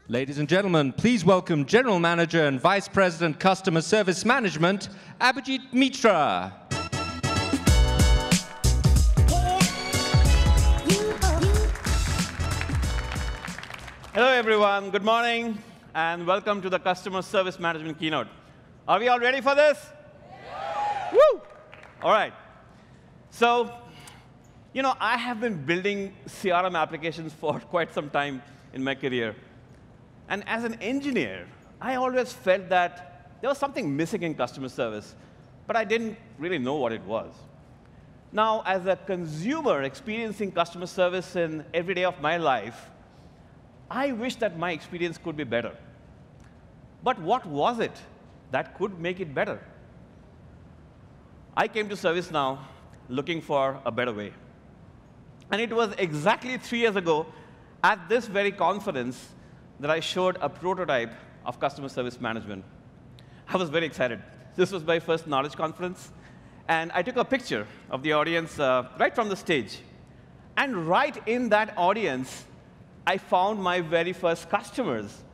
Ladies and gentlemen, please welcome General Manager and Vice President Customer Service Management, Abhijit Mitra. Hello, everyone. Good morning, and welcome to the Customer Service Management Keynote. Are we all ready for this? Yeah. Woo! All right. So, I have been building CRM applications for quite some time in my career. And as an engineer, I always felt that there was something missing in customer service, but I didn't really know what it was. Now, as a consumer experiencing customer service in every day of my life, I wish that my experience could be better. But what was it that could make it better? I came to ServiceNow looking for a better way. And it was exactly 3 years ago at this very conference that I showed a prototype of customer service management. I was very excited. This was my first Knowledge conference. And I took a picture of the audience right from the stage. And right in that audience, I found my very first customers.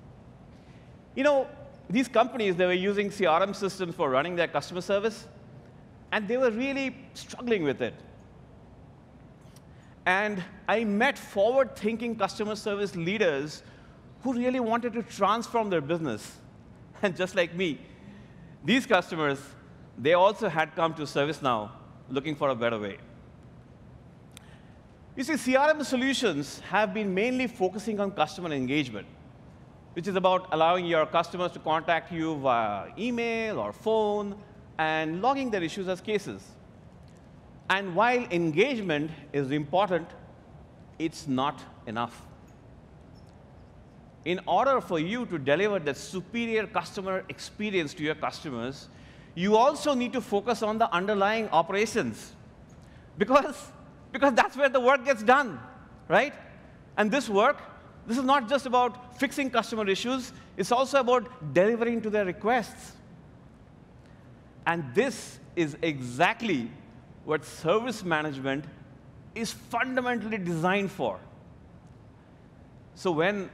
These companies, they were using CRM systems for running their customer service, and they were really struggling with it. And I met forward-thinking customer service leaders who really wanted to transform their business. And just like me, these customers, they also had come to ServiceNow looking for a better way. You see, CRM solutions have been mainly focusing on customer engagement, which is about allowing your customers to contact you via email or phone and logging their issues as cases. And while engagement is important, it's not enough. In order for you to deliver that superior customer experience to your customers, you also need to focus on the underlying operations. Because that's where the work gets done, right? And this is not just about fixing customer issues. It's also about delivering to their requests. And this is exactly what service management is fundamentally designed for. So when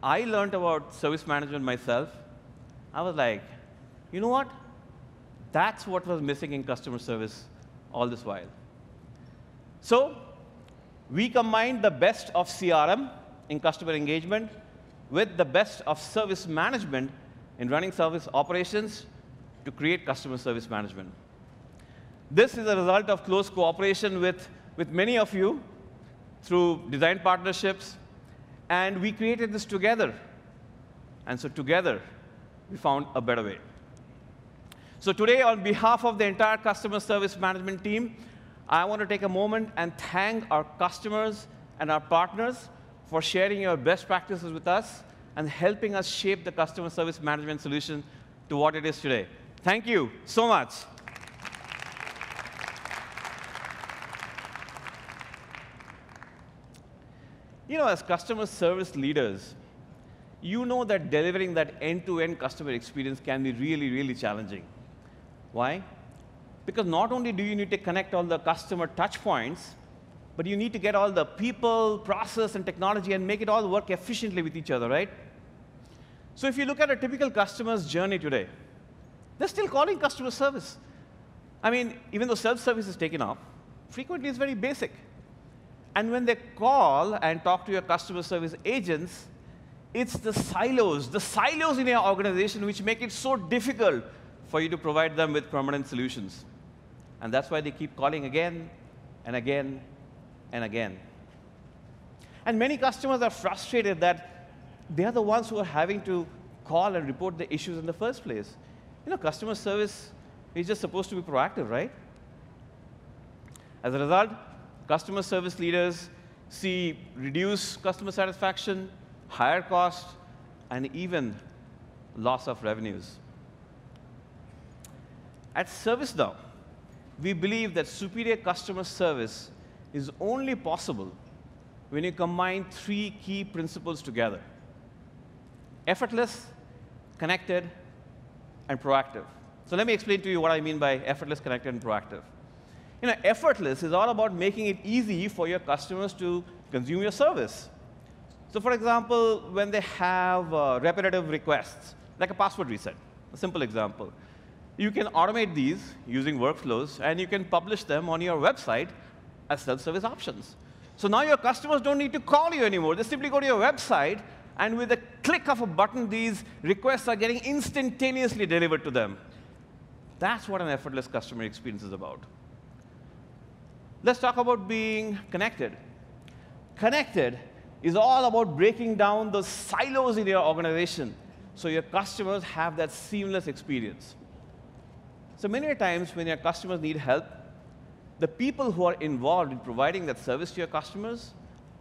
I learned about service management myself, I was like, you know what? That's what was missing in customer service all this while. So we combined the best of CRM in customer engagement with the best of service management in running service operations to create customer service management. This is a result of close cooperation with many of you through design partnerships, and we created this together. And so together, we found a better way. So today, on behalf of the entire customer service management team, I want to take a moment and thank our customers and our partners for sharing your best practices with us and helping us shape the customer service management solution to what it is today. Thank you so much. As customer service leaders, you know that delivering that end-to-end customer experience can be really, really challenging. Why? Because not only do you need to connect all the customer touch points, but you need to get all the people, process, and technology and make it all work efficiently with each other, right? So if you look at a typical customer's journey today, they're still calling customer service. I mean, even though self-service is taken off, frequently it's very basic. And when they call and talk to your customer service agents, it's the silos in your organization which make it so difficult for you to provide them with permanent solutions. And that's why they keep calling again and again and again. And many customers are frustrated that they are the ones who are having to call and report the issues in the first place. Customer service is just supposed to be proactive, right? As a result, customer service leaders see reduced customer satisfaction, higher costs, and even loss of revenues. At ServiceNow, we believe that superior customer service is only possible when you combine 3 key principles together: effortless, connected, and proactive. So let me explain to you what I mean by effortless, connected, and proactive. Effortless is all about making it easy for your customers to consume your service. So for example, when they have repetitive requests, like a password reset, a simple example, you can automate these using workflows, and you can publish them on your website as self-service options. So now your customers don't need to call you anymore. They simply go to your website, and with a click of a button, these requests are getting instantaneously delivered to them. That's what an effortless customer experience is about. Let's talk about being connected. Connected is all about breaking down those silos in your organization so your customers have that seamless experience. So many times when your customers need help, the people who are involved in providing that service to your customers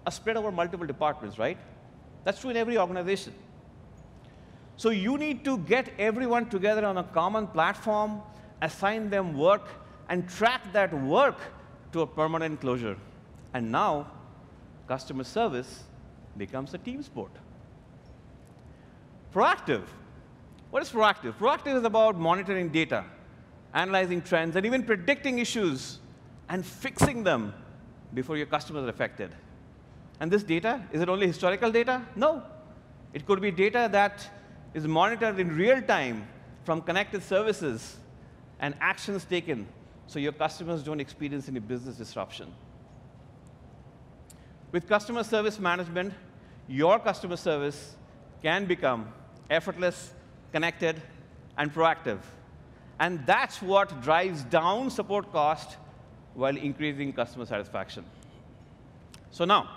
are spread over multiple departments, right? That's true in every organization. So you need to get everyone together on a common platform, assign them work, and track that work to a permanent closure. And now, customer service becomes a team sport. Proactive. What is proactive? Proactive is about monitoring data, analyzing trends, and even predicting issues and fixing them before your customers are affected. And this data, is it only historical data? No. It could be data that is monitored in real time from connected services and actions taken so your customers don't experience any business disruption. With customer service management, your customer service can become effortless, connected, and proactive. And that's what drives down support cost while increasing customer satisfaction. So now,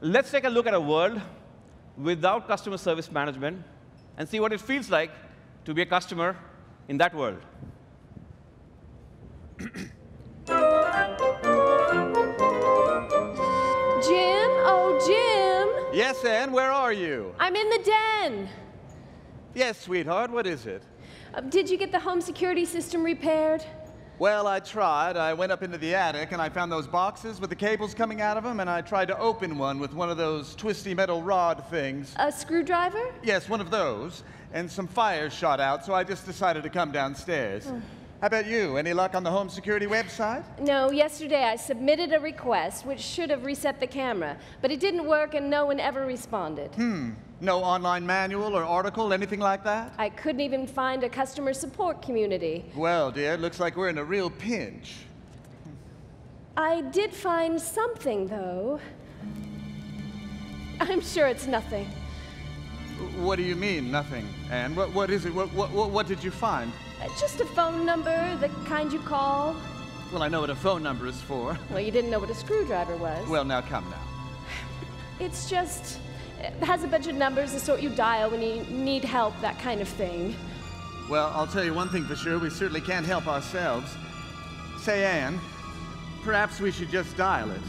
let's take a look at a world without customer service management and see what it feels like to be a customer in that world. Jim? Oh, Jim! Yes, Ann, where are you? I'm in the den. Yes, sweetheart, what is it? Did you get the home security system repaired? Well, I tried. I went up into the attic and I found those boxes with the cables coming out of them, and I tried to open one with one of those twisty metal rod things. A screwdriver? Yes, one of those. And some fires shot out, so I just decided to come downstairs. How about you? Any luck on the home security website? No, yesterday I submitted a request, which should have reset the camera, but it didn't work and no one ever responded. No online manual or article, anything like that? I couldn't even find a customer support community. Well, dear, it looks like we're in a real pinch. I did find something, though. I'm sure it's nothing. What do you mean, nothing, Ann? What is it? What did you find? Just a phone number, the kind you call. Well, I know what a phone number is for. Well, you didn't know what a screwdriver was. Well, now come now. It's just, it has a bunch of numbers, the sort you dial when you need help, that kind of thing. Well, I'll tell you one thing for sure, we certainly can't help ourselves. Say, Ann, perhaps we should just dial it.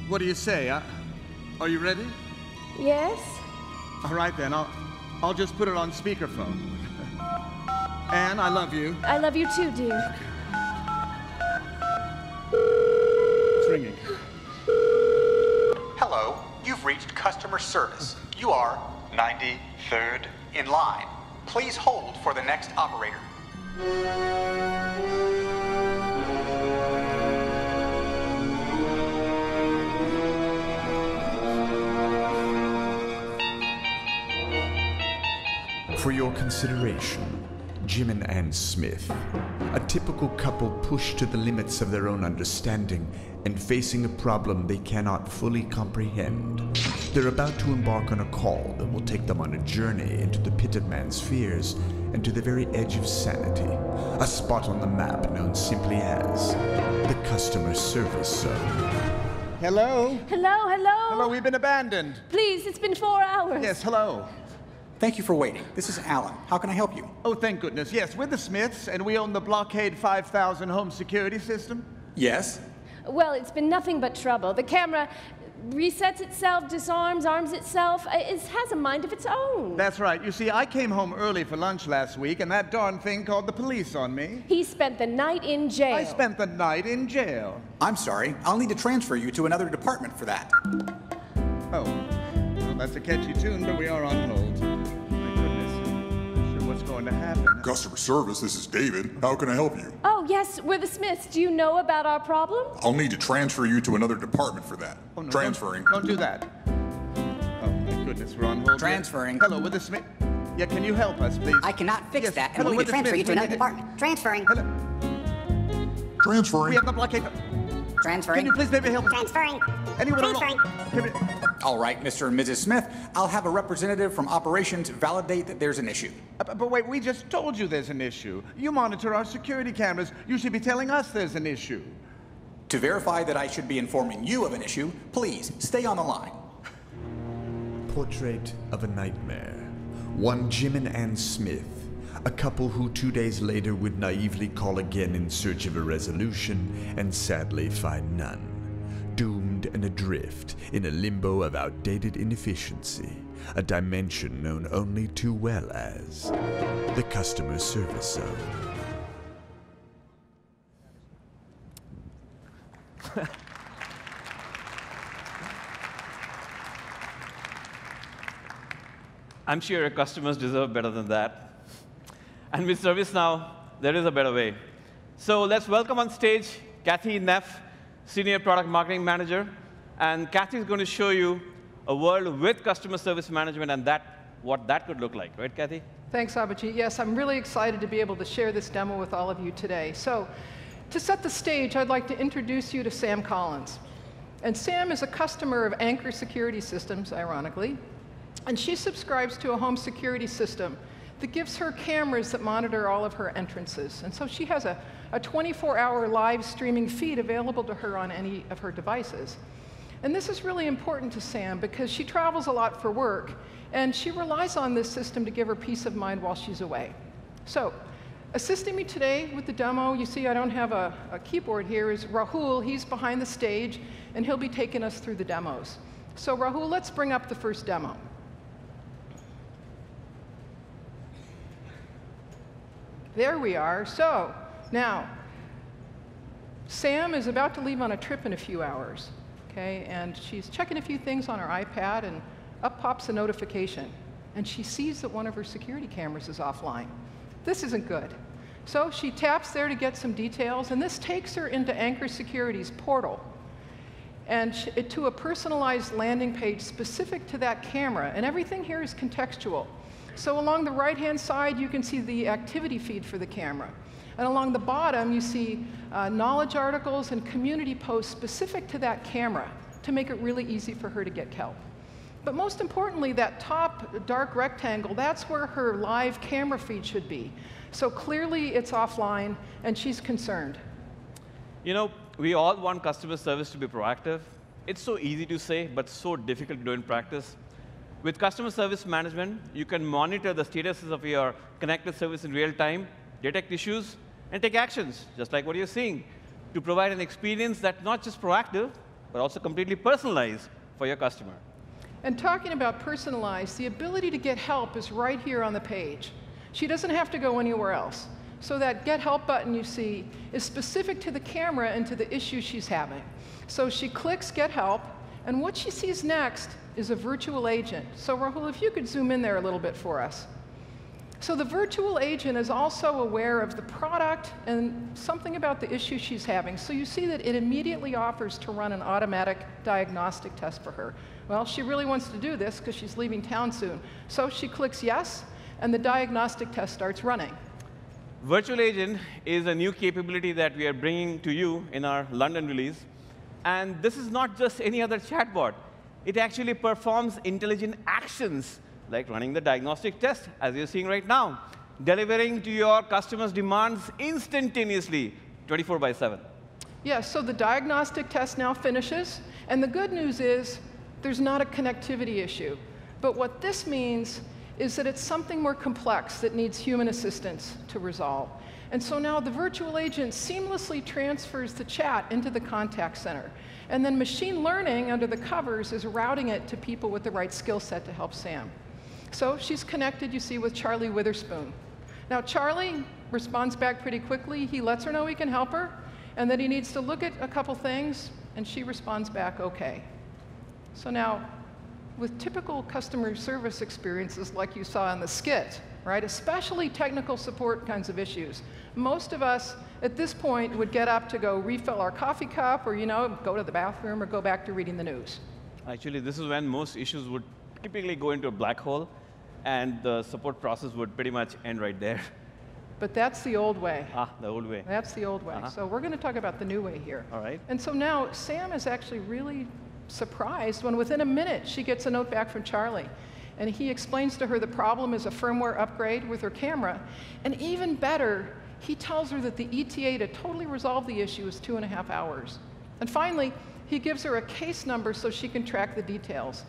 What do you say? Are you ready? Yes? All right, then, I'll just put it on speakerphone. Ann, I love you. I love you too, dear. It's ringing. Hello, you've reached customer service. You are 93rd in line. Please hold for the next operator. For your consideration, Jim and Ann Smith, a typical couple pushed to the limits of their own understanding and facing a problem they cannot fully comprehend. They're about to embark on a call that will take them on a journey into the pit of man's fears and to the very edge of sanity, a spot on the map known simply as the customer service zone. Hello? Hello, hello? Hello, we've been abandoned. Please, it's been 4 hours. Yes, hello. Thank you for waiting. This is Alan. How can I help you? Oh, thank goodness. Yes, we're the Smiths, and we own the Blockade 5000 home security system. Yes? Well, it's been nothing but trouble. The camera resets itself, disarms, arms itself. It has a mind of its own. That's right. You see, I came home early for lunch last week, and that darn thing called the police on me. He spent the night in jail. I spent the night in jail. I'm sorry. I'll need to transfer you to another department for that. Oh, well, that's a catchy tune, but we are on hold. My goodness. Not sure what's going to happen. Customer service, this is David. How can I help you? Oh, yes, we're the Smiths. Do you know about our problem? I'll need to transfer you to another department for that. Oh, no, Transferring. Don't do that. goodness, we're on hold. Transferring. Hello, with the Smith. Yeah, can you help us, please? I cannot fix Yes, that, and hello, will need with to the transfer you Smith. to We another need- department. Transferring. Hello. Transferring. We have the blockade. Transferring. Can you please maybe help us? Transferring. Anyone along? All right, Mr. and Mrs. Smith, I'll have a representative from operations validate that there's an issue. But wait, we just told you there's an issue. You monitor our security cameras. You should be telling us there's an issue. To verify that I should be informing you of an issue, please stay on the line. Portrait of a nightmare. One Jim and Ann Smith, a couple who 2 days later would naively call again in search of a resolution and sadly find none. Doomed and adrift in a limbo of outdated inefficiency, a dimension known only too well as the customer service zone. I'm sure your customers deserve better than that. And with ServiceNow, there is a better way. So let's welcome on stage Kathy Neff, Senior Product Marketing Manager. And Kathy is going to show you a world with customer service management and what that could look like. Right, Kathy? Thanks, Abhijit. Yes, I'm really excited to be able to share this demo with all of you today. So to set the stage, I'd like to introduce you to Sam Collins. And Sam is a customer of Anchor Security Systems, ironically. And she subscribes to a home security system that gives her cameras that monitor all of her entrances. And so she has a 24-hour live streaming feed available to her on any of her devices. And this is really important to Sam because she travels a lot for work, and she relies on this system to give her peace of mind while she's away. So assisting me today with the demo, you see I don't have a keyboard here, is Rahul. He's behind the stage, and he'll be taking us through the demos. So Rahul, let's bring up the first demo. There we are. So now, Sam is about to leave on a trip in a few hours, okay? And she's checking a few things on her iPad, and up pops a notification. And she sees that one of her security cameras is offline. This isn't good. So she taps there to get some details, and this takes her into Anchor Security's portal and to a personalized landing page specific to that camera. And everything here is contextual. So along the right-hand side, you can see the activity feed for the camera. And along the bottom, you see knowledge articles and community posts specific to that camera to make it really easy for her to get help. But most importantly, that top dark rectangle, that's where her live camera feed should be. So clearly, it's offline, and she's concerned. You know, we all want customer service to be proactive. It's so easy to say, but so difficult to do in practice. With customer service management, you can monitor the statuses of your connected service in real time, detect issues, and take actions, just like what you're seeing, to provide an experience that's not just proactive, but also completely personalized for your customer. And talking about personalized, the ability to get help is right here on the page. She doesn't have to go anywhere else. So that Get Help button you see is specific to the camera and to the issue she's having. So she clicks Get Help, and what she sees next is a virtual agent. So Rahul, if you could zoom in there a little bit for us. So the virtual agent is also aware of the product and something about the issue she's having. So you see that it immediately offers to run an automatic diagnostic test for her. Well, she really wants to do this because she's leaving town soon. So she clicks yes, and the diagnostic test starts running. Virtual Agent is a new capability that we are bringing to you in our London release. And this is not just any other chatbot. It actually performs intelligent actions, like running the diagnostic test, as you're seeing right now, delivering to your customers' demands instantaneously, 24/7. Yeah, so the diagnostic test now finishes. And the good news is there's not a connectivity issue. But what this means is that it's something more complex that needs human assistance to resolve. And so now the virtual agent seamlessly transfers the chat into the contact center. And then machine learning under the covers is routing it to people with the right skill set to help Sam. So she's connected, you see, with Charlie Witherspoon. Now Charlie responds back pretty quickly. He lets her know he can help her, and that he needs to look at a couple things, and she responds back, okay. So now, with typical customer service experiences like you saw in the skit, right, especially technical support kinds of issues, most of us at this point would get up to go refill our coffee cup or, go to the bathroom or go back to reading the news. Actually, this is when most issues would typically go into a black hole, and the support process would pretty much end right there. But that's the old way. Ah, the old way. That's the old way. So we're going to talk about the new way here. All right. And so now Sam is actually really surprised when within a minute she gets a note back from Charlie. And he explains to her the problem is a firmware upgrade with her camera. And even better, he tells her that the ETA to totally resolve the issue is 2.5 hours. And finally, he gives her a case number so she can track the details.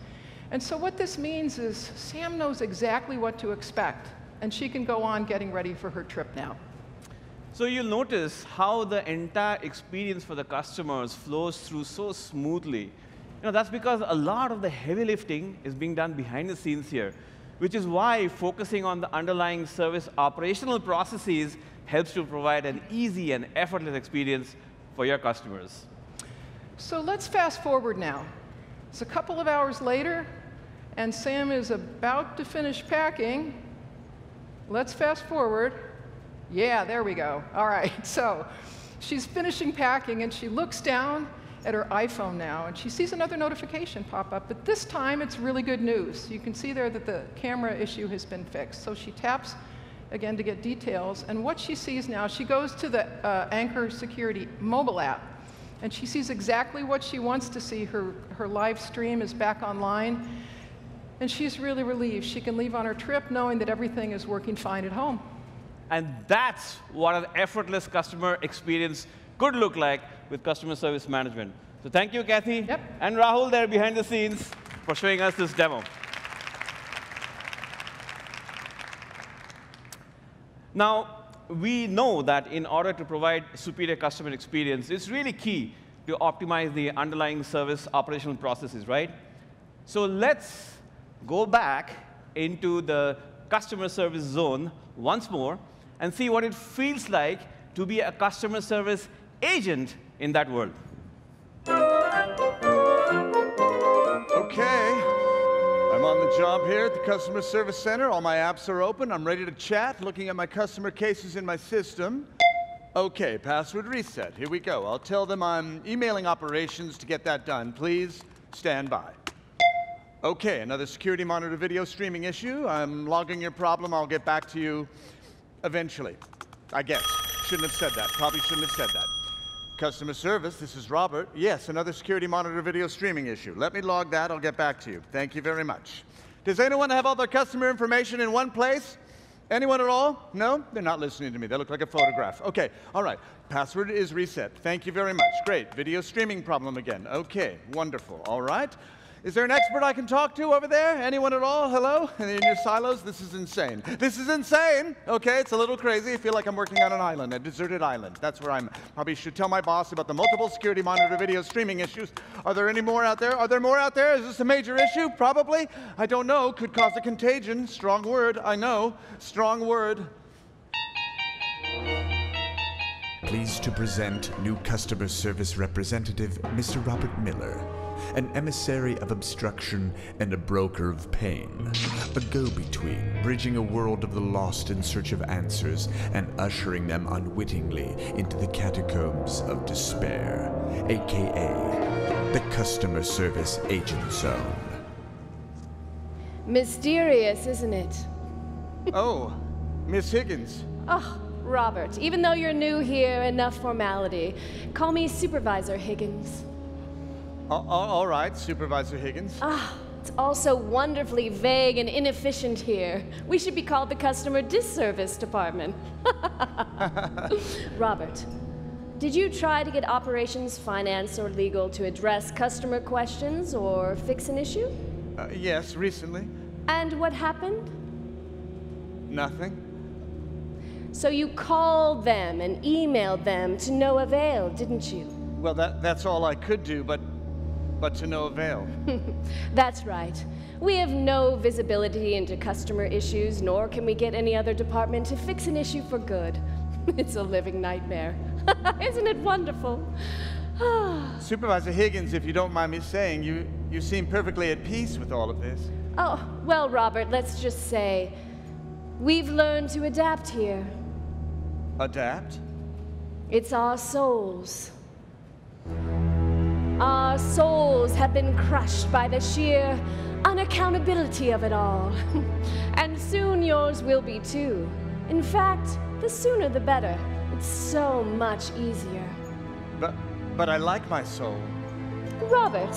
And so what this means is Sam knows exactly what to expect, and she can go on getting ready for her trip now. So you'll notice how the entire experience for the customers flows through so smoothly. That's because a lot of the heavy lifting is being done behind the scenes here, which is why focusing on the underlying service operational processes helps to provide an easy and effortless experience for your customers. So let's fast forward now. It's a couple of hours later, and Sam is about to finish packing. Let's fast forward. Yeah, there we go. All right, so she's finishing packing, and she looks down at her iPhone now, and she sees another notification pop up, but this time it's really good news. You can see there that the camera issue has been fixed. So she taps again to get details, and what she sees now, she goes to the Anchor Security mobile app, and she sees exactly what she wants to see. Her live stream is back online, and she's really relieved. She can leave on her trip knowing that everything is working fine at home. And that's what an effortless customer experience could look like with customer service management. So thank you, Kathy, and Rahul there behind the scenes for showing us this demo. Now, we know that in order to provide superior customer experience, it's really key to optimize the underlying service operational processes, right? So let's go back into the customer service zone once more and see what it feels like to be a customer service agent in that world. Okay. I'm on the job here at the Customer Service Center. All my apps are open. I'm ready to chat, looking at my customer cases in my system. Okay, password reset. Here we go. I'll tell them I'm emailing operations to get that done. Please stand by. Okay, another security monitor video streaming issue. I'm logging your problem. I'll get back to you eventually. I guess. Shouldn't have said that. Probably shouldn't have said that. Customer service, this is Robert. Yes, another security monitor video streaming issue. Let me log that. I'll get back to you. Thank you very much. Does anyone have all their customer information in one place? Anyone at all? No? They're not listening to me. They look like a photograph. Okay, all right. Password is reset. Thank you very much. Great. Video streaming problem again. Okay, wonderful. All right. Is there an expert I can talk to over there? Anyone at all? Hello? In your silos? This is insane. This is insane! Okay, it's a little crazy. I feel like I'm working on an island, a deserted island. That's where I'm. Probably should tell my boss about the multiple security monitor video streaming issues. Are there any more out there? Are there more out there? Is this a major issue? Probably. I don't know. Could cause a contagion. Strong word. I know. Strong word. Pleased to present new customer service representative, Mr. Robert Miller. An emissary of obstruction and a broker of pain. A go-between, bridging a world of the lost in search of answers and ushering them unwittingly into the catacombs of despair, aka the Customer Service Agent Zone. Mysterious, isn't it? Oh, Miss Higgins. Oh, Robert, even though you're new here, enough formality. Call me Supervisor Higgins. All right, Supervisor Higgins. Ah, it's all so wonderfully vague and inefficient here. We should be called the Customer Disservice Department. Robert, did you try to get operations, finance, or legal to address customer questions or fix an issue? Yes, recently. And what happened? Nothing. So you called them and emailed them to no avail, didn't you? Well, that's all I could do, but to no avail. That's right. We have no visibility into customer issues, nor can we get any other department to fix an issue for good. It's a living nightmare. Isn't it wonderful? Supervisor Higgins, if you don't mind me saying, you seem perfectly at peace with all of this. Oh, well, Robert, let's just say we've learned to adapt here. Adapt? It's our souls. Our souls have been crushed by the sheer unaccountability of it all. And soon yours will be too. In fact, the sooner the better. It's so much easier. But I like my soul. Robert,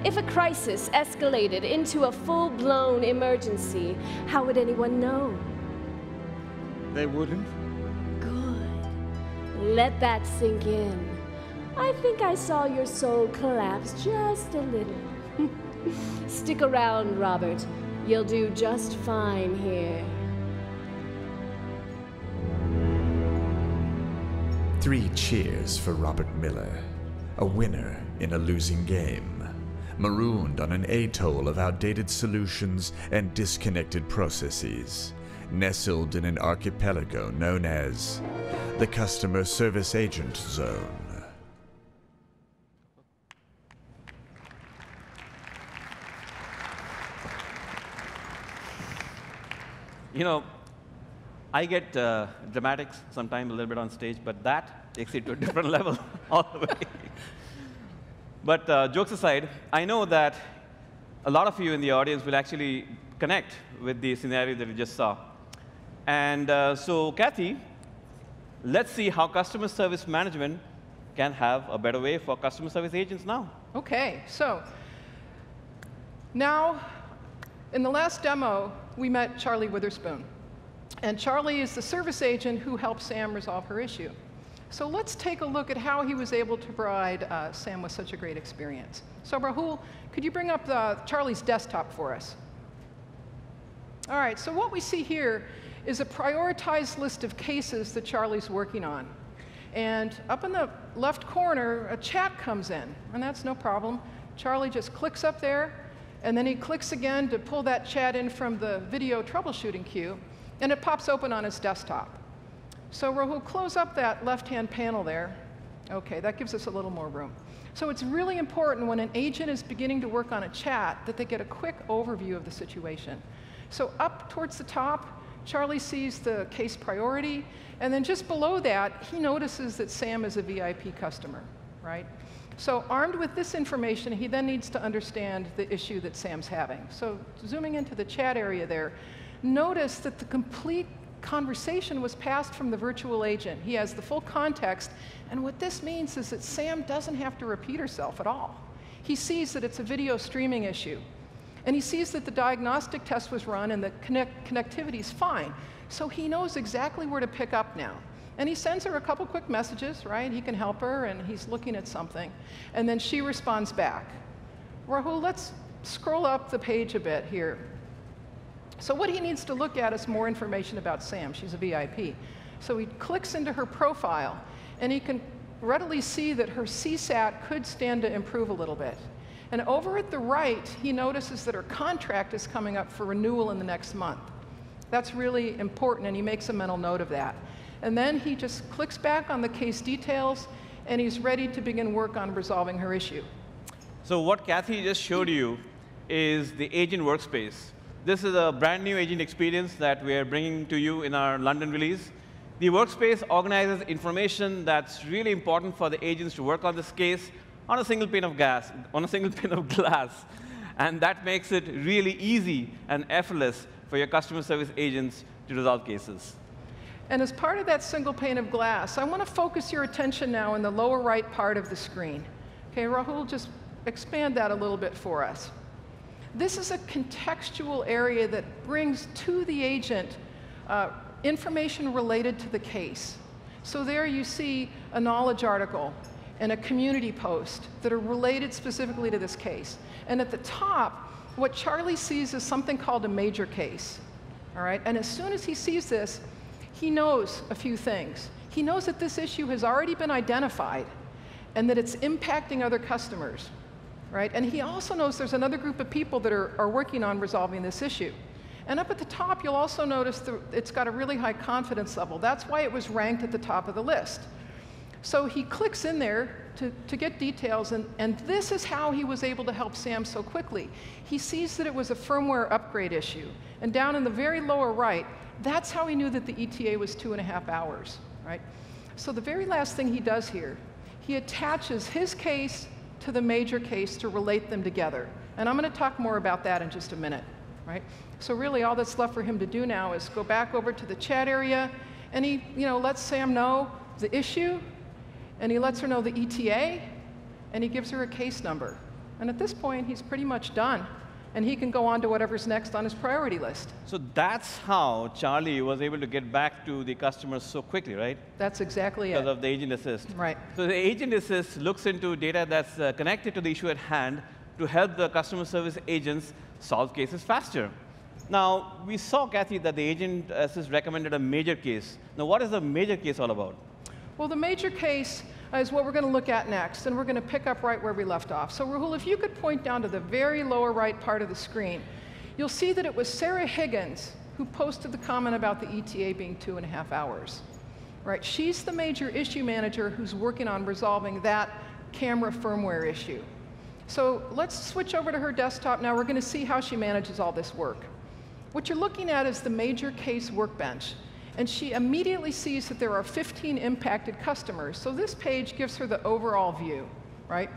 if a crisis escalated into a full-blown emergency, how would anyone know? They wouldn't? Good. Let that sink in. I think I saw your soul collapse just a little. Stick around, Robert. You'll do just fine here. 3 cheers for Robert Miller, a winner in a losing game, marooned on an atoll of outdated solutions and disconnected processes, nestled in an archipelago known as the Customer Service Agent Zone. You know, I get dramatics sometimes a little bit on stage, but that takes it to a different level all the way. But jokes aside, I know that a lot of you in the audience will actually connect with the scenario that you just saw. And so, Kathy, let's see how customer service management can have a better way for customer service agents now. OK, so now, in the last demo, we met Charlie Witherspoon. And Charlie is the service agent who helped Sam resolve her issue. So let's take a look at how he was able to provide Sam with such a great experience. So Rahul, could you bring up Charlie's desktop for us? All right, so what we see here is a prioritized list of cases that Charlie's working on. And up in the left corner, a chat comes in, and that's no problem. Charlie just clicks up there, and then he clicks again to pull that chat in from the video troubleshooting queue, and it pops open on his desktop. So Rahul, close up that left-hand panel there. OK, that gives us a little more room. So it's really important when an agent is beginning to work on a chat that they get a quick overview of the situation. So up towards the top, Charlie sees the case priority. And then just below that, he notices that Sam is a VIP customer, right? So armed with this information, he then needs to understand the issue that Sam's having. So zooming into the chat area there, notice that the complete conversation was passed from the virtual agent. He has the full context. And what this means is that Sam doesn't have to repeat herself at all. He sees that it's a video streaming issue. And he sees that the diagnostic test was run and the connectivity is fine. So he knows exactly where to pick up now. And he sends her a couple quick messages, right? He can help her, and he's looking at something. And then she responds back. Rahul, let's scroll up the page a bit here. So what he needs to look at is more information about Sam. She's a VIP. So he clicks into her profile, and he can readily see that her CSAT could stand to improve a little bit. And over at the right, he notices that her contract is coming up for renewal in the next month. That's really important, and he makes a mental note of that. And then he just clicks back on the case details, and he's ready to begin work on resolving her issue. So what Kathy just showed you is the agent workspace. This is a brand new agent experience that we are bringing to you in our London release. The workspace organizes information that's really important for the agents to work on this case on a single pane of glass, and that makes it really easy and effortless for your customer service agents to resolve cases. And as part of that single pane of glass, I want to focus your attention now in the lower right part of the screen. Okay, Rahul, just expand that a little bit for us. This is a contextual area that brings to the agent information related to the case. So there you see a knowledge article and a community post that are related specifically to this case. And at the top, what Charlie sees is something called a major case. All right? And as soon as he sees this, he knows a few things. He knows that this issue has already been identified and that it's impacting other customers. Right? And he also knows there's another group of people that are working on resolving this issue. And up at the top, you'll also notice that it's got a really high confidence level. That's why it was ranked at the top of the list. So he clicks in there to get details, and this is how he was able to help Sam so quickly. He sees that it was a firmware upgrade issue. And down in the very lower right, that's how he knew that the ETA was 2.5 hours. Right? So the very last thing he does here, he attaches his case to the major case to relate them together. And I'm going to talk more about that in just a minute, right? So really all that's left for him to do now is go back over to the chat area, and he lets Sam know the issue, and he lets her know the ETA, and he gives her a case number. And at this point, he's pretty much done. And he can go on to whatever's next on his priority list. So that's how Charlie was able to get back to the customers so quickly, right? That's exactly it. Because of the agent assist. Right. So the agent assist looks into data that's connected to the issue at hand to help the customer service agents solve cases faster. Now, we saw, Kathy, that the agent assist recommended a major case. Now, what is the major case all about? Well, the major case is what we're going to look at next, and we're going to pick up right where we left off. So Rahul, if you could point down to the very lower right part of the screen, you'll see that it was Sarah Higgins who posted the comment about the ETA being 2.5 hours. Right? She's the major issue manager who's working on resolving that camera firmware issue. So let's switch over to her desktop now. We're going to see how she manages all this work. What you're looking at is the major case workbench. And she immediately sees that there are 15 impacted customers. So this page gives her the overall view, right?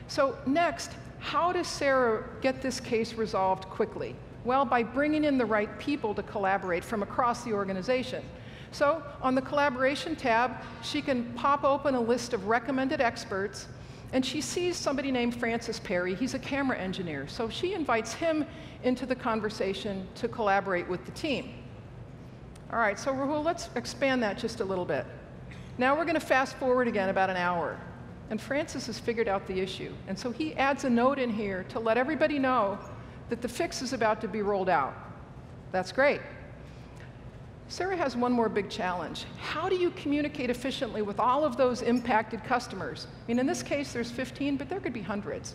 So next, how does Sarah get this case resolved quickly? Well, by bringing in the right people to collaborate from across the organization. So on the collaboration tab, she can pop open a list of recommended experts, and she sees somebody named Francis Perry. He's a camera engineer. So she invites him into the conversation to collaborate with the team. All right, so Rahul, let's expand that just a little bit. Now we're going to fast forward again about an hour. And Francis has figured out the issue. And so he adds a note in here to let everybody know that the fix is about to be rolled out. That's great. Sarah has one more big challenge. How do you communicate efficiently with all of those impacted customers? I mean, in this case, there's 15, but there could be hundreds.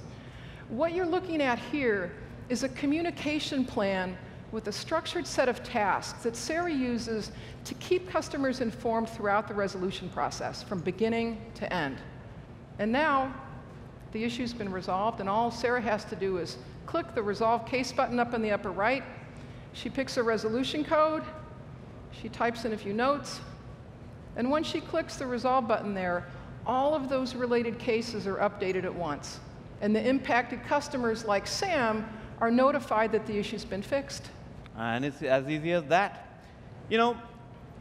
What you're looking at here is a communication plan with a structured set of tasks that Sarah uses to keep customers informed throughout the resolution process, from beginning to end. And now, the issue's been resolved, and all Sarah has to do is click the Resolve Case button up in the upper right. She picks a resolution code, she types in a few notes, and when she clicks the Resolve button there, all of those related cases are updated at once. And the impacted customers, like Sam, are notified that the issue's been fixed. And it's as easy as that. You know,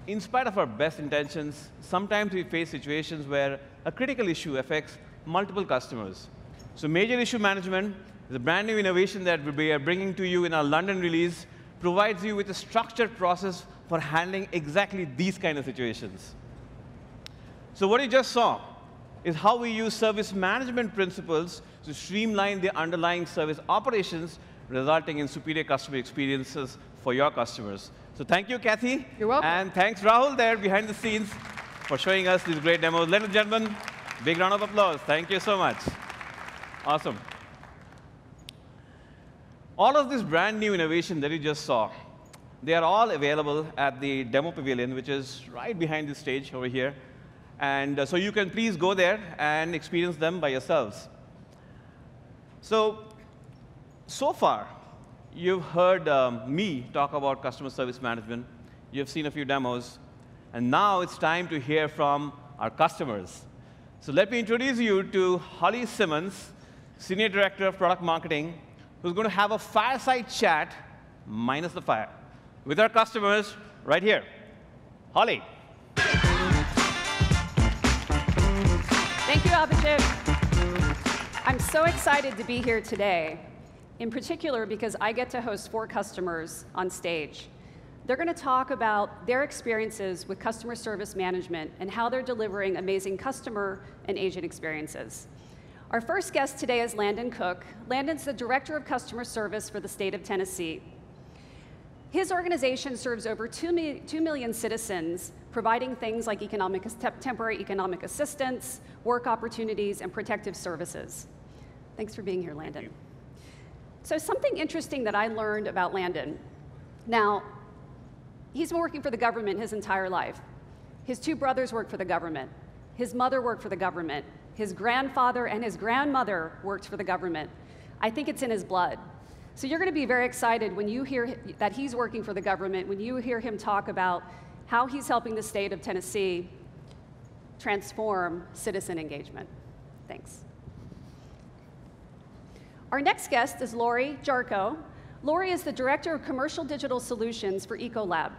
in spite of our best intentions, sometimes we face situations where a critical issue affects multiple customers. So major issue management is a brand new innovation that we are bringing to you in our London release, provides you with a structured process for handling exactly these kind of situations. So what you just saw is how we use service management principles to streamline the underlying service operations, resulting in superior customer experiences for your customers. So thank you, Kathy. You're welcome. And thanks, Rahul, there behind the scenes, for showing us these great demos. Ladies and gentlemen, big round of applause. Thank you so much. Awesome. All of this brand new innovation that you just saw, they are all available at the demo pavilion, which is right behind the stage over here. And so you can please go there and experience them by yourselves. So far, you've heard me talk about customer service management. You've seen a few demos. And now it's time to hear from our customers. So let me introduce you to Holly Simmons, Senior Director of Product Marketing, who's going to have a fireside chat, minus the fire, with our customers right here. Holly. Thank you, Abhijit. I'm so excited to be here today, in particular because I get to host 4 customers on stage. They're going to talk about their experiences with customer service management and how they're delivering amazing customer and agent experiences. Our first guest today is Landon Cook. Landon's the Director of Customer Service for the state of Tennessee. His organization serves over 2 million citizens, providing things like temporary economic assistance, work opportunities, and protective services. Thanks for being here, Landon. So something interesting that I learned about Landon. Now, he's been working for the government his entire life. His 2 brothers work for the government. His mother worked for the government. His grandfather and his grandmother worked for the government. I think it's in his blood. So you're going to be very excited when you hear that he's working for the government, when you hear him talk about how he's helping the state of Tennessee transform citizen engagement. Thanks. Our next guest is Lori Jarko. Lori is the Director of Commercial Digital Solutions for Ecolab.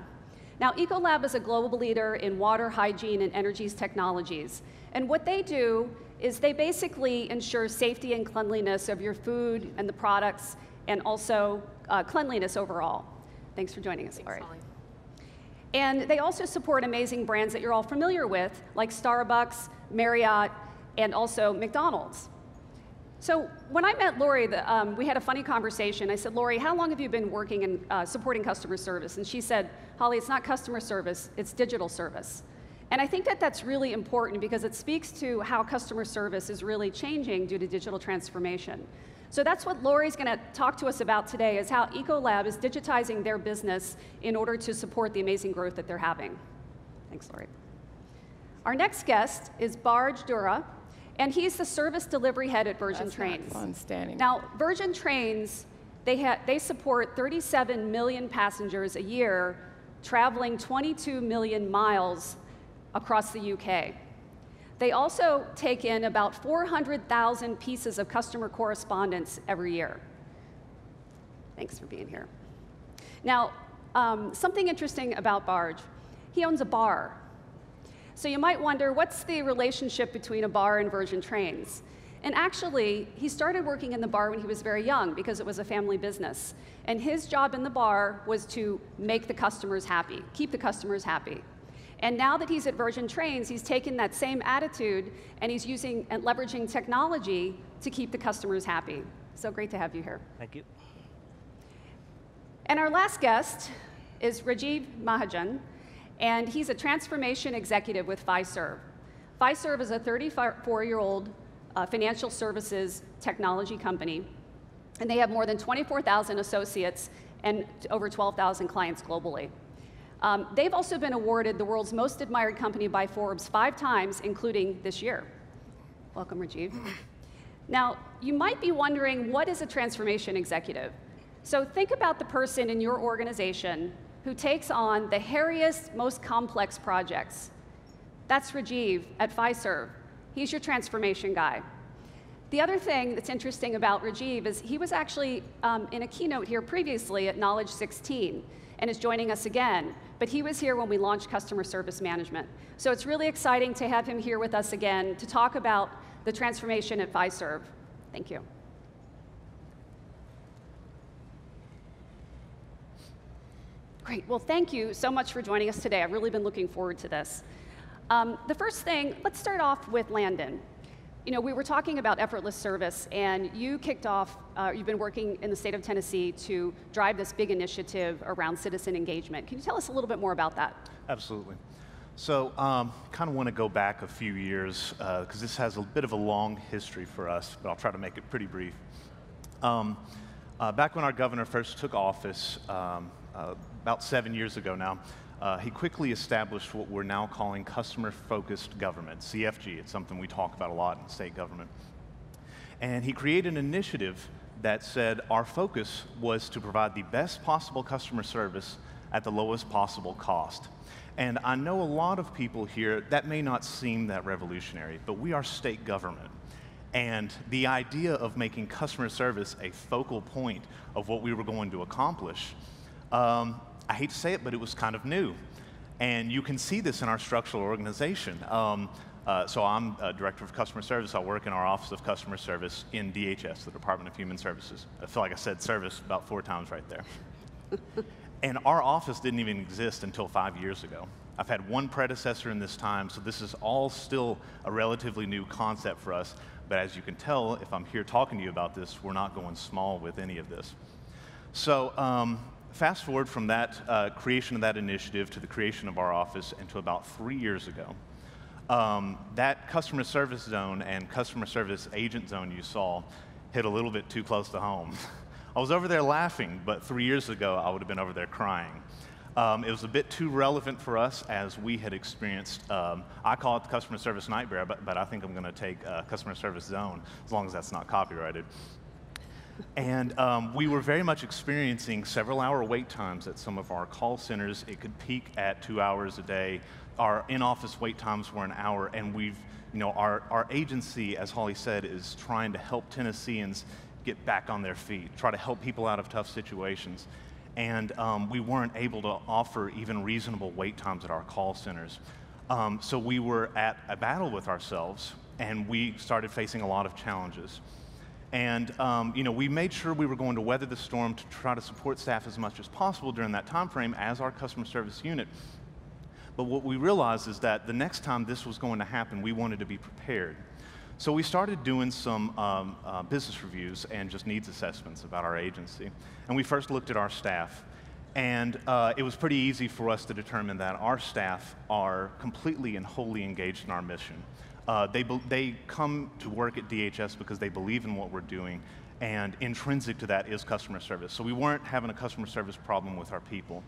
Now, Ecolab is a global leader in water, hygiene, and energies technologies. And what they do is they basically ensure safety and cleanliness of your food and the products, and also cleanliness overall. Thanks for joining us, Lori. And they also support amazing brands that you're all familiar with, like Starbucks, Marriott, and also McDonald's. So when I met Lori, we had a funny conversation. I said, Lori, how long have you been working in supporting customer service? And she said, Holly, it's not customer service, it's digital service. And I think that that's really important because it speaks to how customer service is really changing due to digital transformation. So that's what Lori's going to talk to us about today, is how Ecolab is digitizing their business in order to support the amazing growth that they're having. Thanks, Lori. Our next guest is Barj Dura, and he's the service delivery head at Virgin Trains. That's not fun standing. Now, Virgin Trains, they support 37 million passengers a year, traveling 22 million miles across the UK. They also take in about 400,000 pieces of customer correspondence every year. Thanks for being here. Now, something interesting about Barj, he owns a bar. So you might wonder, what's the relationship between a bar and Virgin Trains? And actually, he started working in the bar when he was very young because it was a family business. And his job in the bar was to make the customers happy, keep the customers happy. And now that he's at Virgin Trains, he's taken that same attitude and he's using and leveraging technology to keep the customers happy. So great to have you here. Thank you. And our last guest is Rajiv Mahajan, and he's a transformation executive with Fiserv. Fiserv is a 34-year-old financial services technology company, and they have more than 24,000 associates and over 12,000 clients globally. They've also been awarded the world's most admired company by Forbes 5 times, including this year. Welcome, Rajiv. Now, you might be wondering, what is a transformation executive? So think about the person in your organization who takes on the hairiest, most complex projects. That's Rajiv at Fiserv. He's your transformation guy. The other thing that's interesting about Rajiv is he was actually in a keynote here previously at Knowledge18 and is joining us again. But he was here when we launched Customer Service Management. So it's really exciting to have him here with us again to talk about the transformation at Fiserv. Thank you. Great. Well, thank you so much for joining us today. I've really been looking forward to this. The first thing, let's start off with Landon. You know, we were talking about effortless service, and you kicked off, you've been working in the state of Tennessee to drive this big initiative around citizen engagement. Can you tell us a little bit more about that? Absolutely. So kind of want to go back a few years, because this has a bit of a long history for us, but I'll try to make it pretty brief. Back when our governor first took office, about 7 years ago now, he quickly established what we're now calling customer-focused government, CFG. It's something we talk about a lot in state government. And he created an initiative that said our focus was to provide the best possible customer service at the lowest possible cost. And I know a lot of people here, that may not seem that revolutionary, but we are state government. And the idea of making customer service a focal point of what we were going to accomplish, I hate to say it, but it was kind of new. And you can see this in our structural organization. So I'm Director of Customer Service. I work in our Office of Customer Service in DHS, the Department of Human Services. I feel like I said service about 4 times right there. And our office didn't even exist until 5 years ago. I've had one predecessor in this time, so this is all still a relatively new concept for us. But as you can tell, if I'm here talking to you about this, we're not going small with any of this. So fast forward from that creation of that initiative to the creation of our office and to about 3 years ago. That customer service zone and customer service agent zone you saw hit a little bit too close to home. I was over there laughing, but 3 years ago I would have been over there crying. It was a bit too relevant for us as we had experienced, I call it the customer service nightmare, but I think I'm going to take customer service zone, as long as that's not copyrighted. And we were very much experiencing several-hour wait times at some of our call centers. It could peak at 2 hours a day. Our in-office wait times were an hour, and we've, our agency, as Holly said, is trying to help Tennesseans get back on their feet, try to help people out of tough situations. And we weren't able to offer even reasonable wait times at our call centers. So we were at a battle with ourselves, and we started facing a lot of challenges. And we made sure we were going to weather the storm to try to support staff as much as possible during that time frame as our customer service unit. But what we realized is that the next time this was going to happen, we wanted to be prepared. So we started doing some business reviews and just needs assessments about our agency. And we first looked at our staff. And it was pretty easy for us to determine that our staff are completely and wholly engaged in our mission. They come to work at DHS because they believe in what we're doing, and intrinsic to that is customer service. So we weren't having a customer service problem with our people.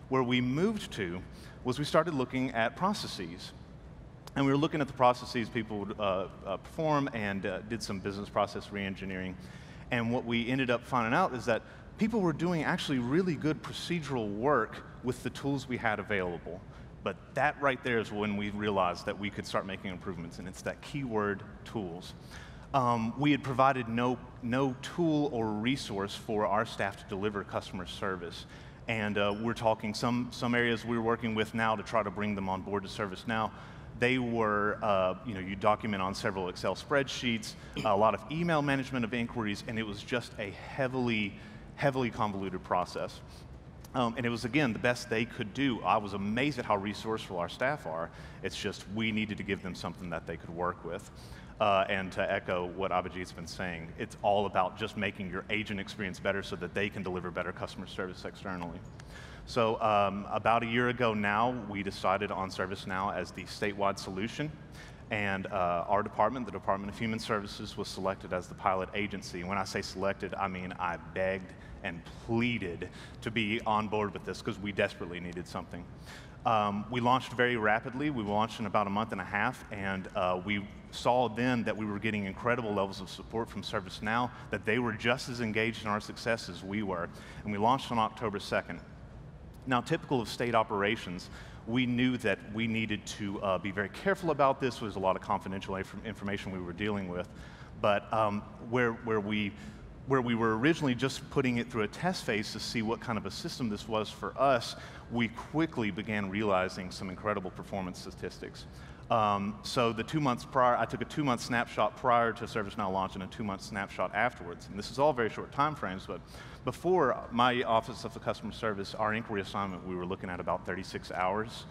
Where we moved to was we started looking at processes. And we were looking at the processes people would perform, and did some business process reengineering. And what we ended up finding out is that people were doing actually really good procedural work with the tools we had available. But that right there is when we realized that we could start making improvements, and it's that keyword, tools. We had provided no tool or resource for our staff to deliver customer service. And we're talking some areas we're working with now to try to bring them on board to ServiceNow. They were, you document on several Excel spreadsheets, a lot of email management of inquiries, and it was just a heavily convoluted process. And it was, again, the best they could do. I was amazed at how resourceful our staff are. It's just we needed to give them something that they could work with. And to echo what Abhijit's been saying, it's all about just making your agent experience better so that they can deliver better customer service externally. So about a year ago now, we decided on ServiceNow as the statewide solution. And our department, the Department of Human Services, was selected as the pilot agency. When I say selected, I mean I begged and pleaded to be on board with this because we desperately needed something. We launched very rapidly. We launched in about a month and a half, and we saw then that we were getting incredible levels of support from ServiceNow, that they were just as engaged in our success as we were. And we launched on October 2nd. Now, typical of state operations, we knew that we needed to be very careful about this. There was a lot of confidential information we were dealing with. But where we were originally just putting it through a test phase to see what kind of a system this was for us, we quickly began realizing some incredible performance statistics. So the 2 months prior, I took a 2-month snapshot prior to ServiceNow launch and a 2-month snapshot afterwards. And this is all very short time frames, but before my Office of the Customer Service, our inquiry assignment, we were looking at about 36 hours.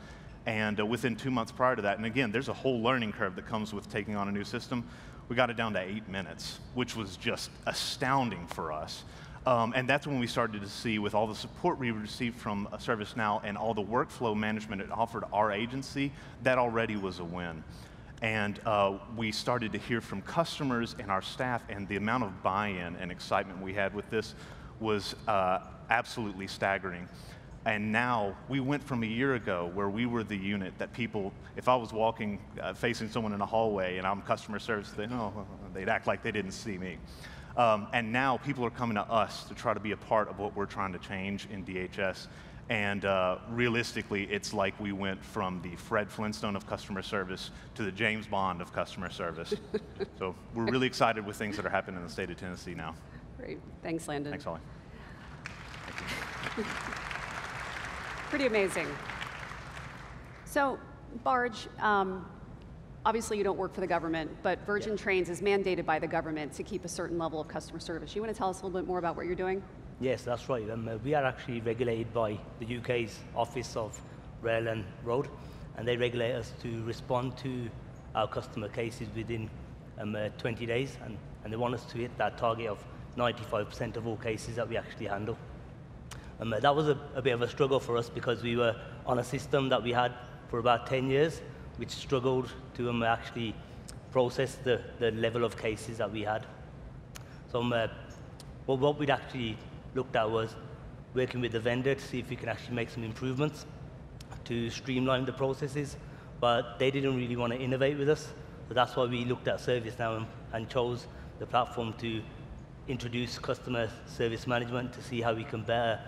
And within 2 months prior to that, and again, there's a whole learning curve that comes with taking on a new system, we got it down to 8 minutes, which was just astounding for us. And that's when we started to see, with all the support we received from ServiceNow and all the workflow management it offered our agency, that already was a win. And we started to hear from customers and our staff, and the amount of buy-in and excitement we had with this was absolutely staggering. And now we went from a year ago where we were the unit that people, if I was walking, facing someone in a hallway and I'm customer service, they'd act like they didn't see me. And now people are coming to us to try to be a part of what we're trying to change in DHS. And realistically, it's like we went from the Fred Flintstone of customer service to the James Bond of customer service. So we're really excited with things that are happening in the state of Tennessee now. Great. Thanks, Landon. Thanks, Ollie. Pretty amazing. So, Barge, obviously you don't work for the government, but Virgin Trains is mandated by the government to keep a certain level of customer service. You want to tell us a little bit more about what you're doing? Yes, that's right. We are actually regulated by the UK's Office of Rail and Road, and they regulate us to respond to our customer cases within 20 days, and they want us to hit that target of 95% of all cases that we actually handle. That was a bit of a struggle for us because we were on a system that we had for about 10 years, which struggled to actually process the level of cases that we had. So well, what we'd actually looked at was working with the vendor to see if we can actually make some improvements to streamline the processes, but they didn't really want to innovate with us. So that's why we looked at ServiceNow and chose the platform to introduce customer service management to see how we can better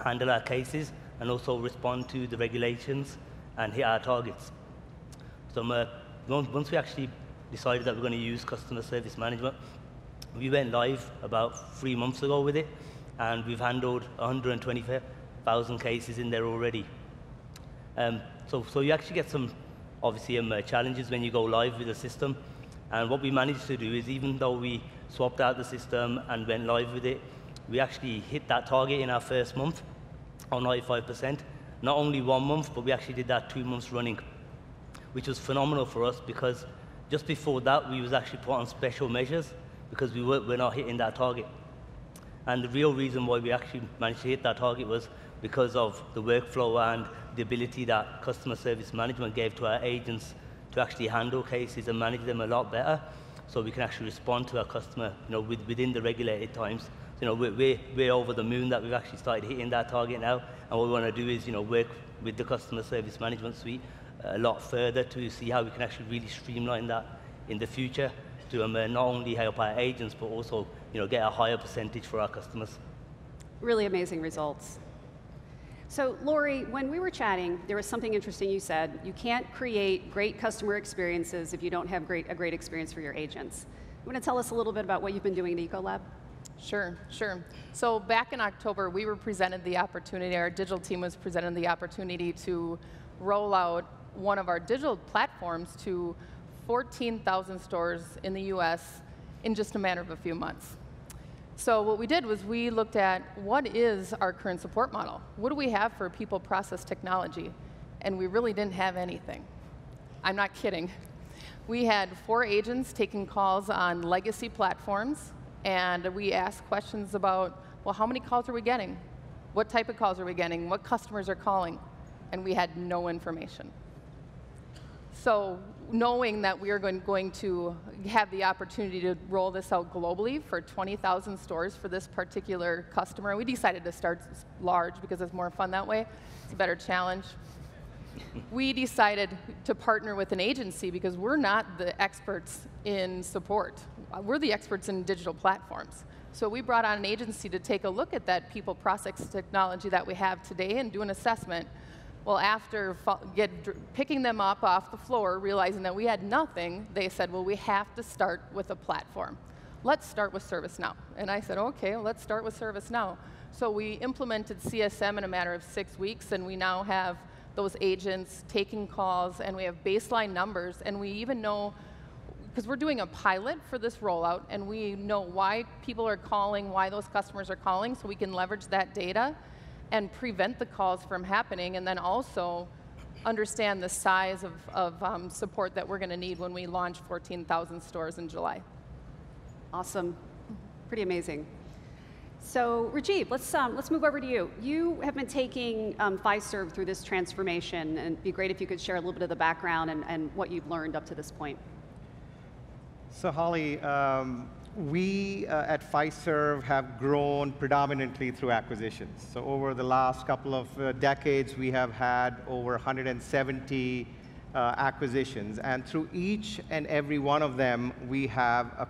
handle our cases and also respond to the regulations and hit our targets. So once we actually decided that we're going to use customer service management, We went live about 3 months ago with it, and we've handled 125,000 cases in there already. So you actually get some, obviously, challenges when you go live with the system. And what we managed to do is, even though we swapped out the system and went live with it, we actually hit that target in our first month on 95%. Not only 1 month, but we actually did that 2 months running, which was phenomenal for us, because just before that, we was actually put on special measures because we're not hitting that target. And the real reason why we actually managed to hit that target was because of the workflow and the ability that customer service management gave to our agents to actually handle cases and manage them a lot better, so we can actually respond to our customer, within the regulated times. So, we're over the moon that we've actually started hitting that target now, and what we want to do is, work with the customer service management suite a lot further to see how we can actually really streamline that in the future to not only help our agents, but also, get a higher percentage for our customers. Really amazing results. So, Lori, when we were chatting, there was something interesting you said. You can't create great customer experiences if you don't have a great experience for your agents. You want to tell us a little bit about what you've been doing at Ecolab? Sure. So back in October, we were presented the opportunity, our digital team was presented the opportunity to roll out one of our digital platforms to 14,000 stores in the US in just a matter of a few months. So what we did was we looked at what is our current support model? What do we have for people, process, technology? And we really didn't have anything. I'm not kidding. We had 4 agents taking calls on legacy platforms, and we asked questions about, well, how many calls are we getting? What type of calls are we getting? What customers are calling? And we had no information. So knowing that we are going to have the opportunity to roll this out globally for 20,000 stores for this particular customer, we decided to start large because it's more fun that way. It's a better challenge. We decided to partner with an agency because we're not the experts in support. We're the experts in digital platforms. So we brought on an agency to take a look at that people process technology that we have today and do an assessment. Well, after picking them up off the floor, realizing that we had nothing, they said, well, we have to start with a platform. Let's start with ServiceNow. And I said, okay, well, let's start with ServiceNow. So we implemented CSM in a matter of 6 weeks, and we now have those agents taking calls, and we have baseline numbers, and we even know, because we're doing a pilot for this rollout, and we know why people are calling, why those customers are calling, so we can leverage that data and prevent the calls from happening, and then also understand the size of support that we're going to need when we launch 14,000 stores in July. Awesome. Pretty amazing. So, Rajiv, let's move over to you. You have been taking Fiserv through this transformation, and it'd be great if you could share a little bit of the background and what you've learned up to this point. So, Holly, we at Fiserv have grown predominantly through acquisitions. So over the last couple of decades, we have had over 170 acquisitions. And through each and every one of them, we have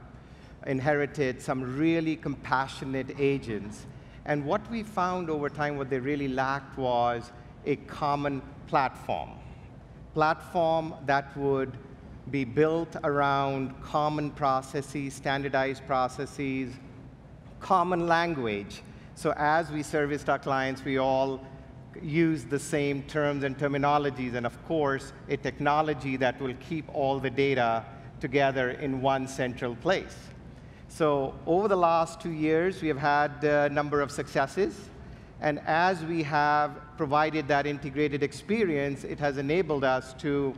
inherited some really compassionate agents. And what we found over time, what they really lacked was a common platform. Platform that would be built around common processes, standardized processes, common language. So as we serviced our clients, we all use the same terms and terminologies, and of course, a technology that will keep all the data together in one central place. So over the last 2 years, we have had a number of successes. And as we have provided that integrated experience, it has enabled us to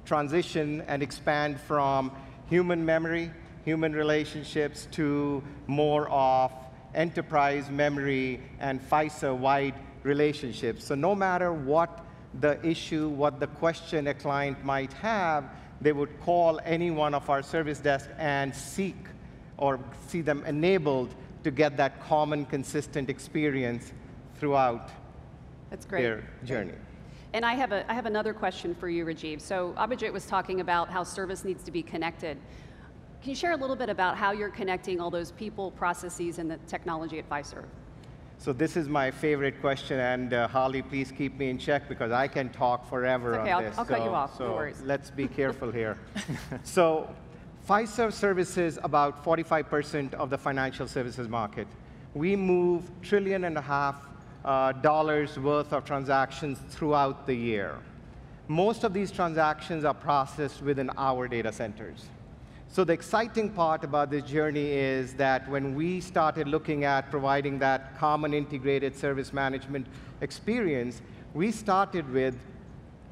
transition and expand from human memory, human relationships, to more of enterprise memory and FISA-wide relationships. So no matter what the issue, what the question a client might have, they would call any one of our service desks and seek or see them enabled to get that common, consistent experience throughout their journey. And I have another question for you, Rajiv. So Abhijit was talking about how service needs to be connected. Can you share a little bit about how you're connecting all those people, processes, and the technology at Fiserv? So this is my favorite question, and Holly, please keep me in check because I can talk forever on this. I'll cut you off, so no worries. Let's be careful here. So Fiserv services about 45% of the financial services market. We move $1.5 trillion worth of transactions throughout the year. Most of these transactions are processed within our data centers. So the exciting part about this journey is that when we started looking at providing that common integrated service management experience, we started with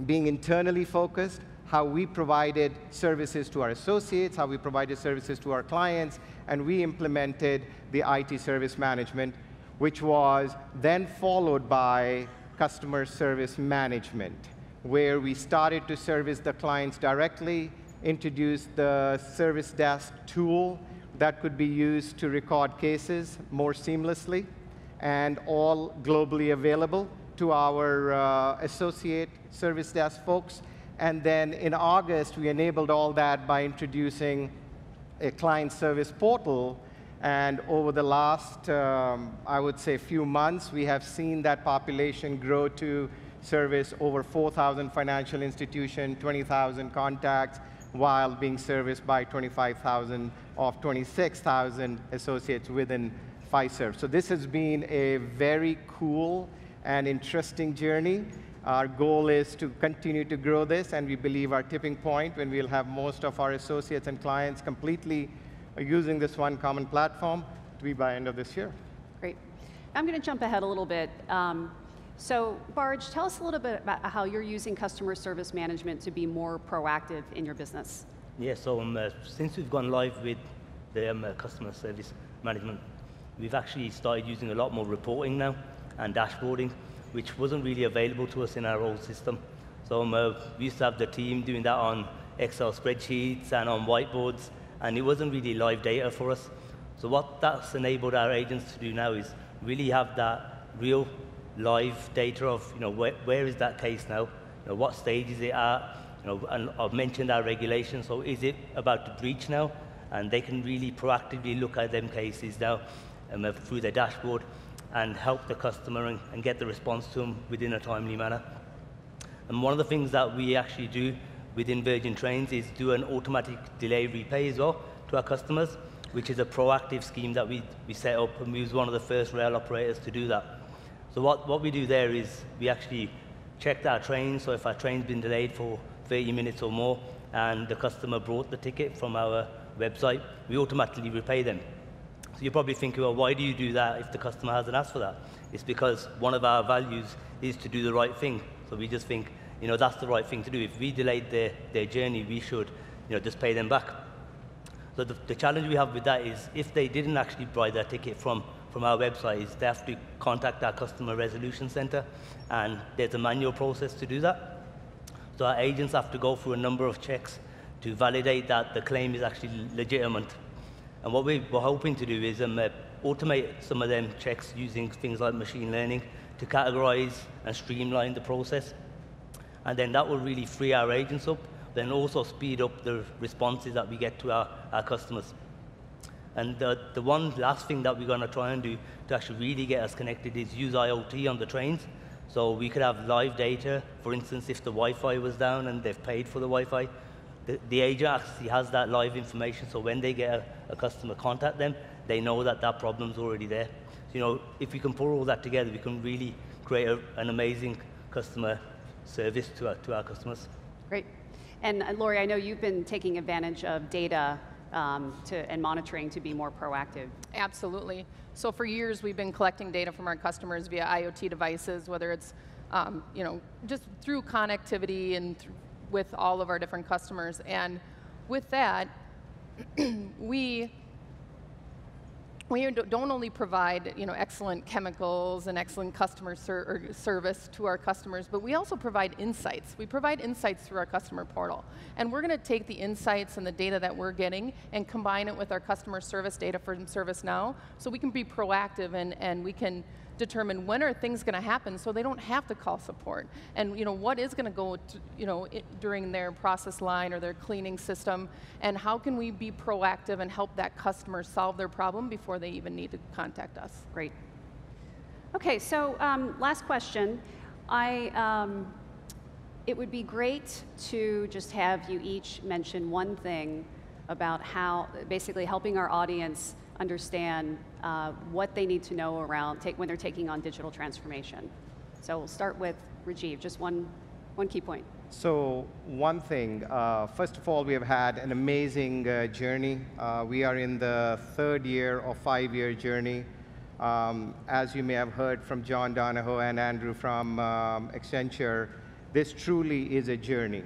being internally focused, how we provided services to our associates, how we provided services to our clients, and we implemented the IT service management, which was then followed by customer service management, where we started to service the clients directly, introduced the service desk tool that could be used to record cases more seamlessly, and all globally available to our associate service desk folks. And then in August, we enabled all that by introducing a client service portal. And over the last, I would say, few months, we have seen that population grow to service over 4,000 financial institutions, 20,000 contacts, while being serviced by 25,000 of 26,000 associates within Fiserv. So this has been a very cool and interesting journey. Our goal is to continue to grow this, and we believe our tipping point, when we'll have most of our associates and clients completely using this one common platform, to be by end of this year. Great. I'm going to jump ahead a little bit. So, Barge, tell us a little bit about how you're using customer service management to be more proactive in your business. Yeah, so since we've gone live with the customer service management, we've actually started using a lot more reporting now and dashboarding, which wasn't really available to us in our old system. So we used to have the team doing that on Excel spreadsheets and on whiteboards, and it wasn't really live data for us. So what that's enabled our agents to do now is really have that real live data of, where is that case now? What stage is it at? And I've mentioned our regulations, so is it about to breach now? And they can really proactively look at them cases now through their dashboard and help the customer and get the response to them within a timely manner. And one of the things that we actually do within Virgin Trains is do an automatic delay repay as well to our customers, which is a proactive scheme that we set up, and we was one of the first rail operators to do that. So what we do there is we actually check our train, so if our train's been delayed for 30 minutes or more and the customer brought the ticket from our website, we automatically repay them. So you're probably thinking, well, why do you do that if the customer hasn't asked for that? It's because one of our values is to do the right thing. So we just think, that's the right thing to do. If we delayed their journey, we should, just pay them back. So the challenge we have with that is if they didn't actually buy their ticket from our website, is they have to contact our customer resolution center, and there's a manual process to do that. So our agents have to go through a number of checks to validate that the claim is actually legitimate. And what we're hoping to do is automate some of them checks using things like machine learning to categorize and streamline the process. And then that will really free our agents up, then also speed up the responses that we get to our customers. And the one last thing that we're going to try and do to actually really get us connected is use IoT on the trains. So we could have live data. For instance, if the Wi-Fi was down and they've paid for the Wi-Fi, the agent actually has that live information. So when they get a customer contact them, they know that that problem's already there. So, if we can pull all that together, we can really create an amazing customer service to our customers. Great. And Lori, I know you've been taking advantage of data and monitoring to be more proactive. Absolutely. So for years, we've been collecting data from our customers via IoT devices, whether it's just through connectivity and with all of our different customers. And with that, we don't only provide excellent chemicals and excellent customer service to our customers, but we also provide insights. We provide insights through our customer portal. And we're going to take the insights and the data that we're getting and combine it with our customer service data from ServiceNow, so we can be proactive and we can determine when are things going to happen so they don't have to call support, and what is going to go during their process line or their cleaning system, and how can we be proactive and help that customer solve their problem before they even need to contact us. Great. Okay, so last question. It would be great to just have you each mention one thing about how, basically helping our audience understand what they need to know around when they're taking on digital transformation. So we'll start with Rajiv, just one key point. So one thing, first of all, we have had an amazing journey. We are in the 3rd year of 5-year journey. As you may have heard from John Donahoe and Andrew from Accenture, this truly is a journey.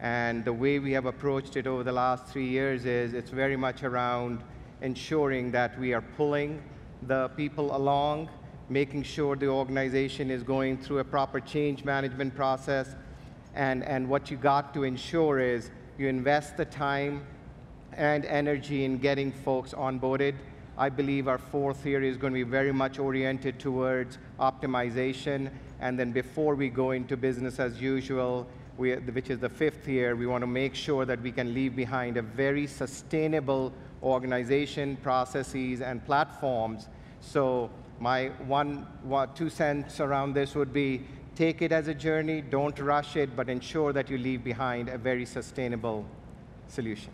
And the way we have approached it over the last 3 years is it's very much around ensuring that we are pulling the people along, making sure the organization is going through a proper change management process. And what you got to ensure is you invest the time and energy in getting folks onboarded. I believe our 4th year is going to be very much oriented towards optimization. And then before we go into business as usual, which is the 5th year, we want to make sure that we can leave behind a very sustainable organization, processes, and platforms. So my 2 cents around this would be, take it as a journey, don't rush it, but ensure that you leave behind a very sustainable solution.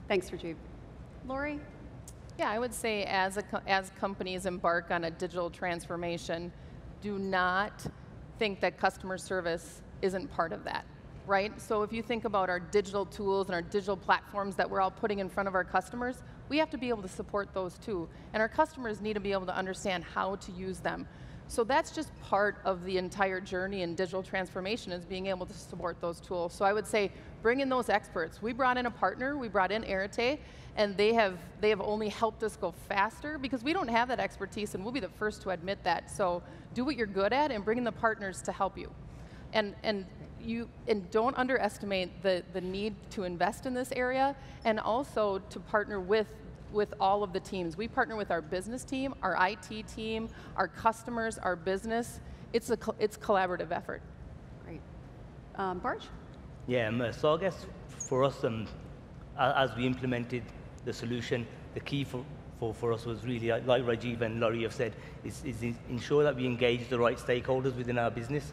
Thanks, Rajiv. Lori? Yeah, I would say as companies embark on a digital transformation, do not think that customer service isn't part of that, right? So if you think about our digital tools and our digital platforms that we're all putting in front of our customers, we have to be able to support those too. And our customers need to be able to understand how to use them. So that's just part of the entire journey in digital transformation, is being able to support those tools. So I would say bring in those experts. We brought in a partner, we brought in Arete, and they have only helped us go faster because we don't have that expertise, and we'll be the first to admit that. So do what you're good at and bring in the partners to help you. And don't underestimate the need to invest in this area, and also to partner with all of the teams. We partner with our business team, our IT team, our customers, our business. It's collaborative effort. Great. Barj? Yeah, so I guess for us, as we implemented the solution, the key for us was really, like Rajiv and Laurie have said, is ensure that we engage the right stakeholders within our business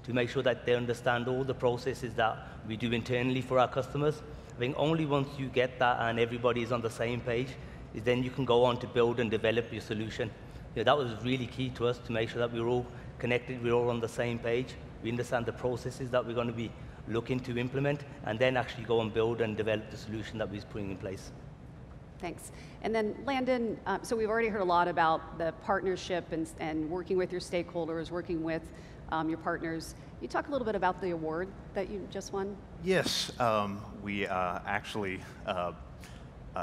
to make sure that they understand all the processes that we do internally for our customers. I think only once you get that and everybody is on the same page, is then you can go on to build and develop your solution. That was really key to us, to make sure that we're all connected, we're all on the same page, we understand the processes that we're going to be looking to implement, and then actually go and build and develop the solution that we're putting in place. Thanks. And then Landon, so we've already heard a lot about the partnership and working with your stakeholders, working with your partners. Can you talk a little bit about the award that you just won? Yes, we actually, a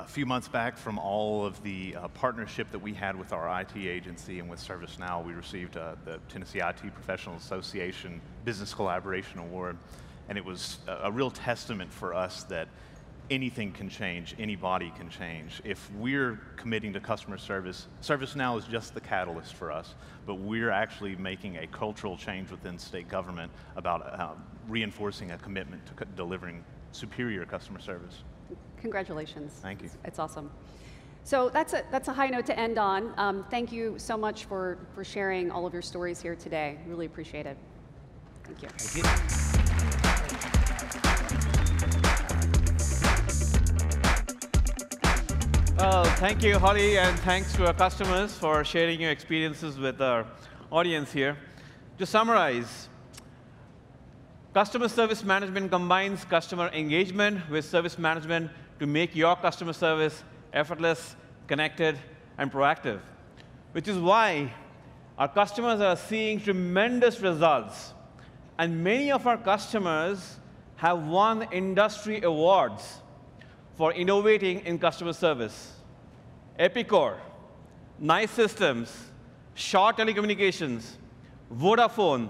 few months back, from all of the partnership that we had with our IT agency and with ServiceNow, we received the Tennessee IT Professional Association Business Collaboration Award. And it was a real testament for us that anything can change, anybody can change. If we're committing to customer service, ServiceNow is just the catalyst for us, but we're actually making a cultural change within state government about reinforcing a commitment to delivering superior customer service. Congratulations. Thank you. It's awesome. So that's a high note to end on. Thank you so much for sharing all of your stories here today. Really appreciate it. Thank you. Thank you. Well, thank you, Holly, and thanks to our customers for sharing your experiences with our audience here. To summarize, customer service management combines customer engagement with service management to make your customer service effortless, connected, and proactive, which is why our customers are seeing tremendous results. And many of our customers have won industry awards for innovating in customer service. Epicor, Nice Systems, Shaw Telecommunications, Vodafone,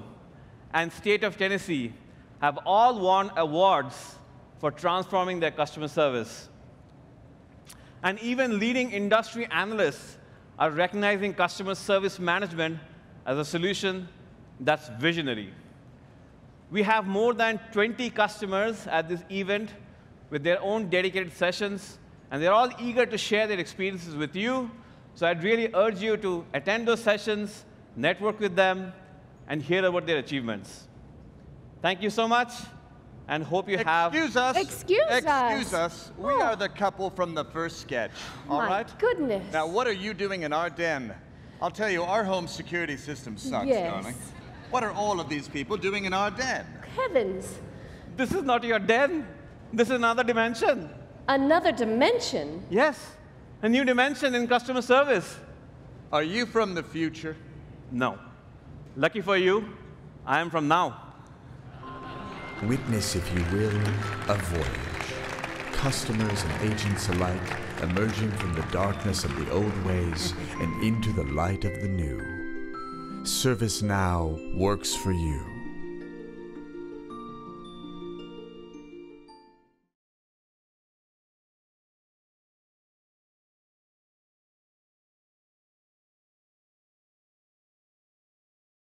and State of Tennessee have all won awards for transforming their customer service. And even leading industry analysts are recognizing customer service management as a solution that's visionary. We have more than 20 customers at this event with their own dedicated sessions, and they're all eager to share their experiences with you. So I'd really urge you to attend those sessions, network with them, and hear about their achievements. Thank you so much, and hope you have... Excuse us. Excuse us. We are the couple from the first sketch, all right? My goodness. Now, what are you doing in our den? I'll tell you, our home security system sucks, Yes. darling. What are all of these people doing in our den? Heavens. This is not your den. This is another dimension. Another dimension? Yes, a new dimension in customer service. Are you from the future? No. Lucky for you, I am from now. Witness, if you will, a voyage. Customers and agents alike emerging from the darkness of the old ways and into the light of the new. ServiceNow works for you.